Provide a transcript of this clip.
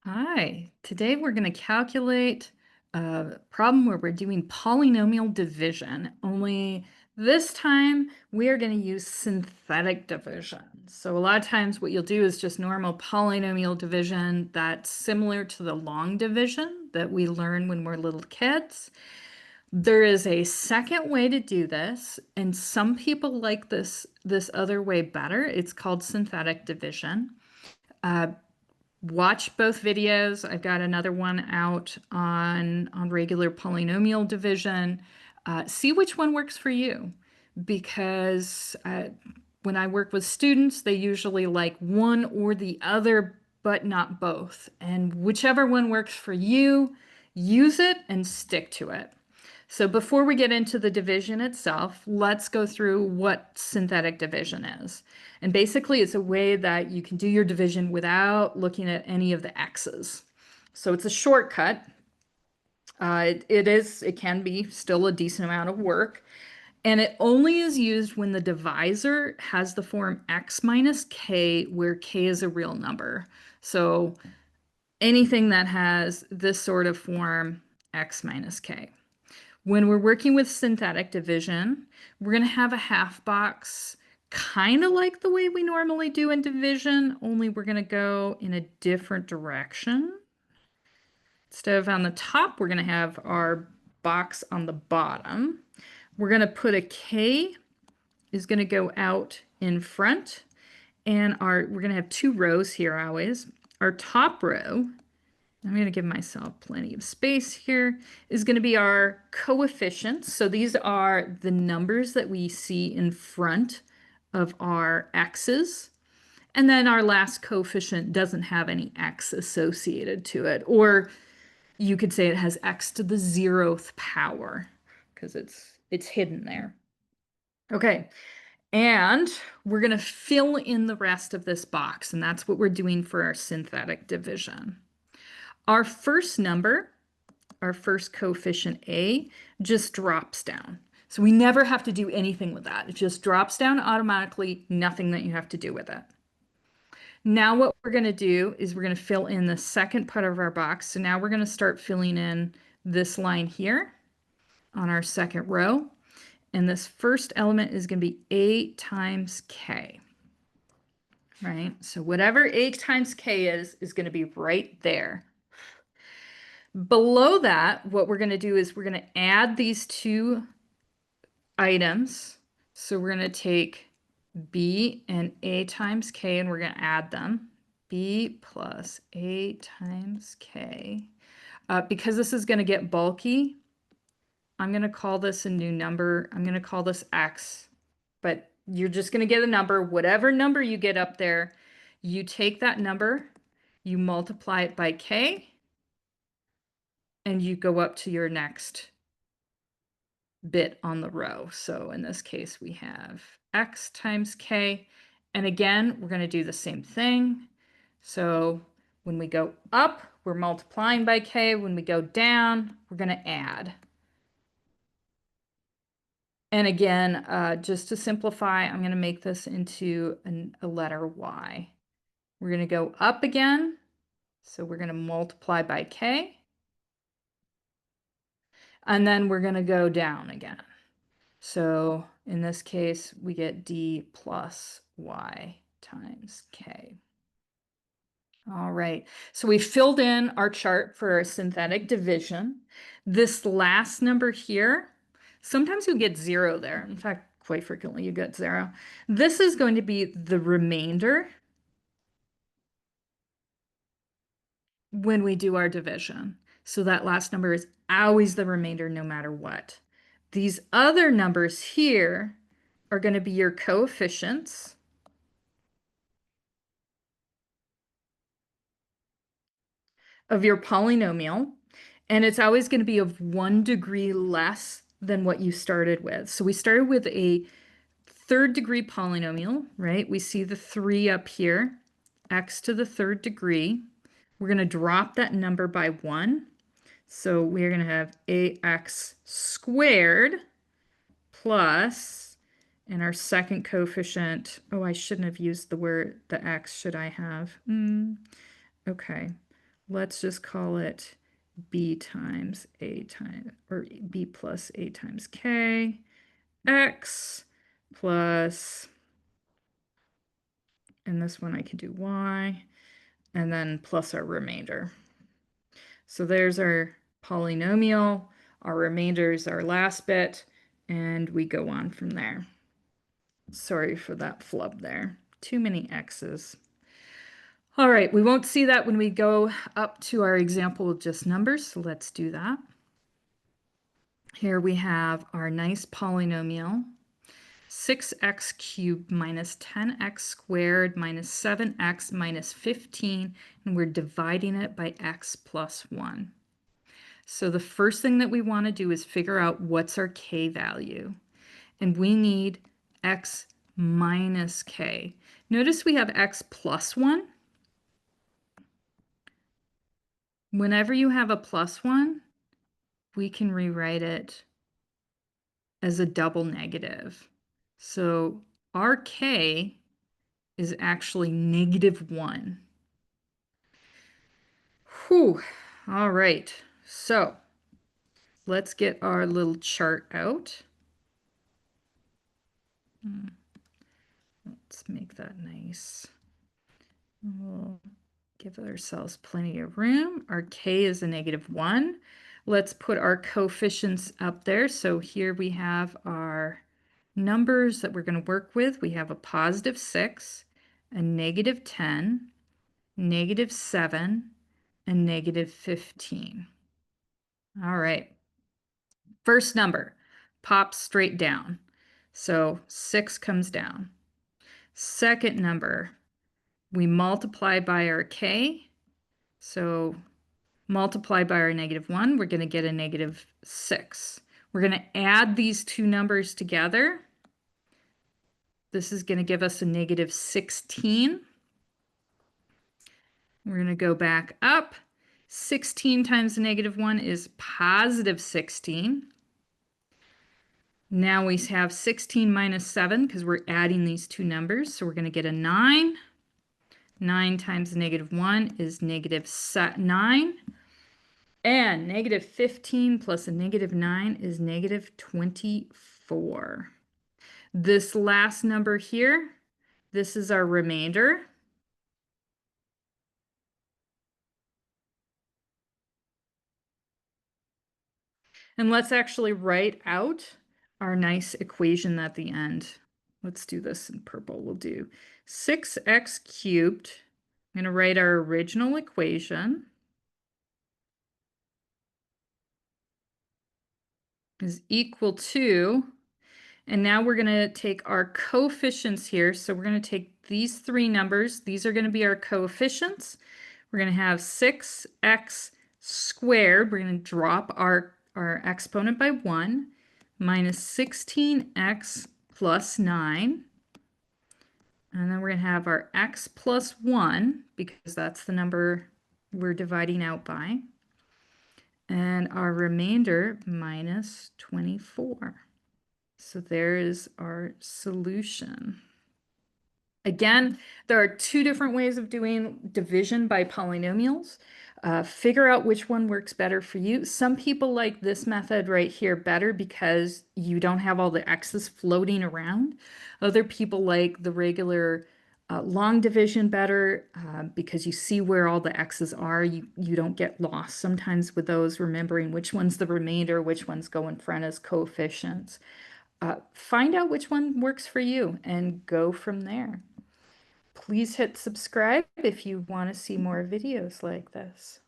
Hi, today we're going to calculate a problem where we're doing polynomial division, only this time we are going to use synthetic division. So a lot of times what you'll do is just normal polynomial division that's similar to the long division that we learn when we're little kids. There is a second way to do this, and some people like this other way better. It's called synthetic division. Uh, Watch both videos. I've got another one out on regular polynomial division. See which one works for you, because when I work with students, they usually like one or the other, but not both. And whichever one works for you, use it and stick to it. So before we get into the division itself, let's go through what synthetic division is. And basically, it's a way that you can do your division without looking at any of the x's. So it's a shortcut. It can be still a decent amount of work. And it only is used when the divisor has the form x minus k, where k is a real number. So anything that has this sort of form, x minus k. When we're working with synthetic division, we're going to have a half box, kind of like the way we normally do in division, only we're going to go in a different direction. Instead of on the top, we're going to have our box on the bottom. We're going to put a K is going to go out in front, and we're going to have two rows here always. Our top row, I'm going to give myself plenty of space here, is going to be our coefficients. So these are the numbers that we see in front of our x's. And then our last coefficient doesn't have any x associated to it. Or you could say it has x to the 0th power because it's hidden there. Okay, and we're going to fill in the rest of this box, and that's what we're doing for our synthetic division. Our first number, our first coefficient a, just drops down. So we never have to do anything with that. It just drops down automatically, nothing that you have to do with it. Now what we're going to do is we're going to fill in the second part of our box. So now we're going to start filling in this line here on our second row. And this first element is going to be a times k, right? So whatever a times k is going to be right there. Below that, what we're going to do is we're going to add these two items. So we're going to take b and a times k, and we're going to add them. B plus a times k. Because this is going to get bulky, I'm going to call this a new number. I'm going to call this x, but you're just going to get a number. Whatever number you get up there, you take that number, you multiply it by k, and you go up to your next bit on the row. So in this case, we have x times k. And again, we're going to do the same thing. So when we go up, we're multiplying by k. When we go down, we're going to add. And again, just to simplify, I'm going to make this into a letter y. We're going to go up again. So we're going to multiply by k. And then we're going to go down again. So in this case, we get d plus y times k. All right, so we filled in our chart for our synthetic division. This last number here, sometimes you get 0 there. In fact, quite frequently you get 0. This is going to be the remainder when we do our division. So that last number is always the remainder no matter what. These other numbers here are going to be your coefficients. Of your polynomial, and it's always going to be of 1 degree less than what you started with. So we started with a third degree polynomial, right? We see the 3 up here, x to the third degree. We're going to drop that number by 1. So we're going to have ax squared plus, and our second coefficient, oh, I shouldn't have used the x, should I have? Okay. let's just call it b times a times, or b plus a times k, x plus, and this one I could do y, and then plus our remainder. So there's our polynomial, our remainder is our last bit, and we go on from there. Sorry for that flub there. Too many x's. All right, we won't see that when we go up to our example with just numbers, so let's do that. Here we have our nice polynomial, 6x cubed minus 10x squared minus 7x minus 15, and we're dividing it by x plus 1. So the first thing that we want to do is figure out what's our k value. And we need x minus k. Notice we have x plus 1. Whenever you have a plus 1, we can rewrite it as a double negative. So our k is actually -1. Whew. All right. So let's get our little chart out. Let's make that nice. We'll give ourselves plenty of room. Our k is a -1. Let's put our coefficients up there. So here we have our numbers that we're going to work with. We have a +6, a -10, -7, and -15. All right. First number pops straight down. So 6 comes down. Second number, we multiply by our k. So multiply by our -1, we're going to get a -6. We're going to add these two numbers together. This is going to give us a -16. We're going to go back up. 16 times the -1 is +16. Now we have 16 minus 7 because we're adding these two numbers. So we're going to get a 9. 9 times the -1 is -9. And -15 plus a -9 is -24. This last number here, this is our remainder. And let's actually write out our nice equation at the end. Let's do this in purple. We'll do 6x cubed. I'm going to write our original equation is equal to, and now we're going to take our coefficients here. So we're going to take these three numbers. These are going to be our coefficients. We're going to have 6x squared. We're going to drop our exponent by 1 minus 16x plus 9. And then we're going to have our x plus 1 because that's the number we're dividing out by. And our remainder minus 24. So there is our solution. Again, there are two different ways of doing division by polynomials. Figure out which one works better for you. Some people like this method right here better because you don't have all the x's floating around. Other people like the regular long division better because you see where all the x's are. You don't get lost sometimes with those, remembering which one's the remainder, which ones go in front as coefficients. Find out which one works for you and go from there. Please hit subscribe if you want to see more videos like this.